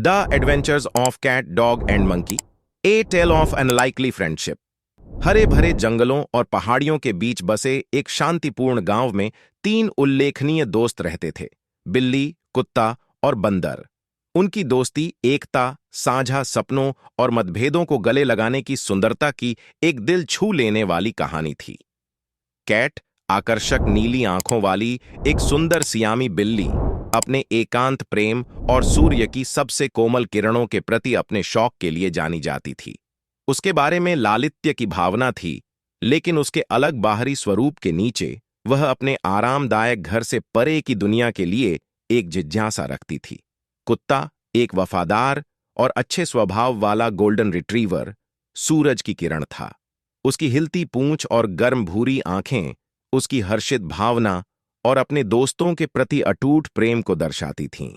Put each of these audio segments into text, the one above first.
The adventures of cat, dog and monkey, a tale of unlikely friendship. हरे भरे जंगलों और पहाड़ियों के बीच बसे एक शांतिपूर्ण गांव में तीन उल्लेखनीय दोस्त रहते थे, बिल्ली, कुत्ता और बंदर। उनकी दोस्ती एकता, साझा सपनों और मतभेदों को गले लगाने की सुंदरता की एक दिल छू लेने वाली कहानी थी। कैट, आकर्षक नीली आंखों वाली एक सुंदर सियामी बिल्ली, अपने एकांत प्रेम और सूर्य की सबसे कोमल किरणों के प्रति अपने शौक के लिए जानी जाती थी। उसके बारे में लालित्य की भावना थी, लेकिन उसके अलग बाहरी स्वरूप के नीचे वह अपने आरामदायक घर से परे की दुनिया के लिए एक जिज्ञासा रखती थी। कुत्ता एक वफादार और अच्छे स्वभाव वाला गोल्डन रिट्रीवर, सूरज की किरण था। उसकी हिलती पूंछ और गर्म भूरी आंखें उसकी हर्षित भावना और अपने दोस्तों के प्रति अटूट प्रेम को दर्शाती थीं।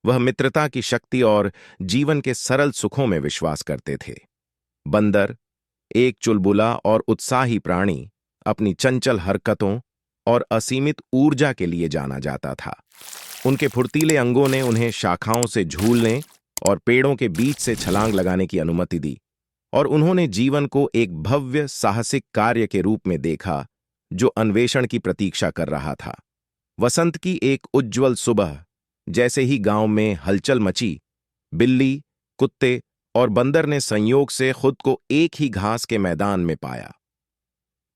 वह मित्रता की शक्ति और जीवन के सरल सुखों में विश्वास करते थे। बंदर, एक चुलबुला और उत्साही प्राणी, अपनी चंचल हरकतों और असीमित ऊर्जा के लिए जाना जाता था। उनके फुर्तीले अंगों ने उन्हें शाखाओं से झूलने और पेड़ों के बीच से छलांग लगाने की अनुमति दी, और उन्होंने जीवन को एक भव्य साहसिक कार्य के रूप में देखा जो अन्वेषण की प्रतीक्षा कर रहा था। वसंत की एक उज्ज्वल सुबह, जैसे ही गांव में हलचल मची, बिल्ली, कुत्ते और बंदर ने संयोग से खुद को एक ही घास के मैदान में पाया।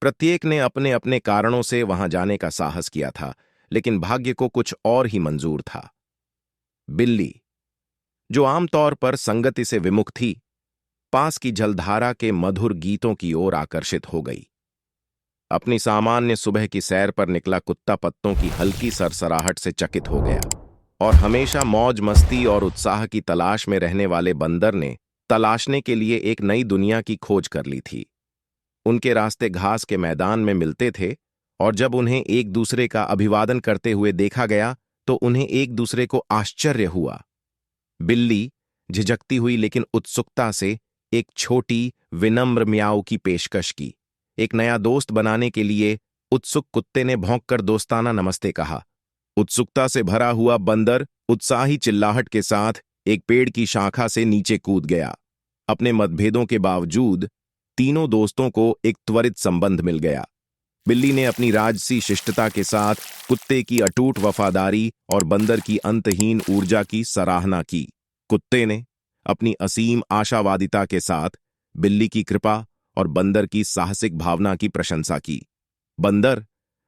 प्रत्येक ने अपने अपने कारणों से वहां जाने का साहस किया था, लेकिन भाग्य को कुछ और ही मंजूर था। बिल्ली, जो आमतौर पर संगति से विमुख थी, पास की जलधारा के मधुर गीतों की ओर आकर्षित हो गई। अपनी सामान्य सुबह की सैर पर निकला कुत्ता पत्तों की हल्की सरसराहट से चकित हो गया, और हमेशा मौज मस्ती और उत्साह की तलाश में रहने वाले बंदर ने तलाशने के लिए एक नई दुनिया की खोज कर ली थी। उनके रास्ते घास के मैदान में मिलते थे, और जब उन्हें एक दूसरे का अभिवादन करते हुए देखा गया तो उन्हें एक दूसरे को आश्चर्य हुआ। बिल्ली झिझकती हुई लेकिन उत्सुकता से एक छोटी विनम्र म्याऊ की पेशकश की। एक नया दोस्त बनाने के लिए उत्सुक कुत्ते ने भौंककर दोस्ताना नमस्ते कहा। उत्सुकता से भरा हुआ बंदर उत्साही चिल्लाहट के साथ एक पेड़ की शाखा से नीचे कूद गया। अपने मतभेदों के बावजूद तीनों दोस्तों को एक त्वरित संबंध मिल गया। बिल्ली ने अपनी राजसी शिष्टता के साथ कुत्ते की अटूट वफादारी और बंदर की अंतहीन ऊर्जा की सराहना की। कुत्ते ने अपनी असीम आशावादिता के साथ बिल्ली की कृपा और बंदर की साहसिक भावना की प्रशंसा की। बंदर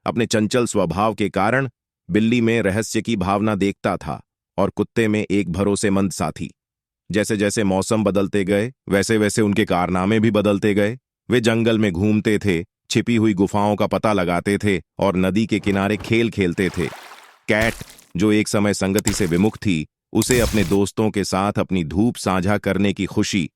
अपने चंचल स्वभाव के कारण बिल्ली में रहस्य की भावना देखता था और कुत्ते में एक भरोसेमंद साथी। जैसे जैसे मौसम बदलते गए, वैसे वैसे उनके कारनामे भी बदलते गए। वे जंगल में घूमते थे, छिपी हुई गुफाओं का पता लगाते थे और नदी के किनारे खेल खेलते थे। कैट, जो एक समय संगति से विमुख थी, उसे अपने दोस्तों के साथ अपनी धूप साझा करने की खुशी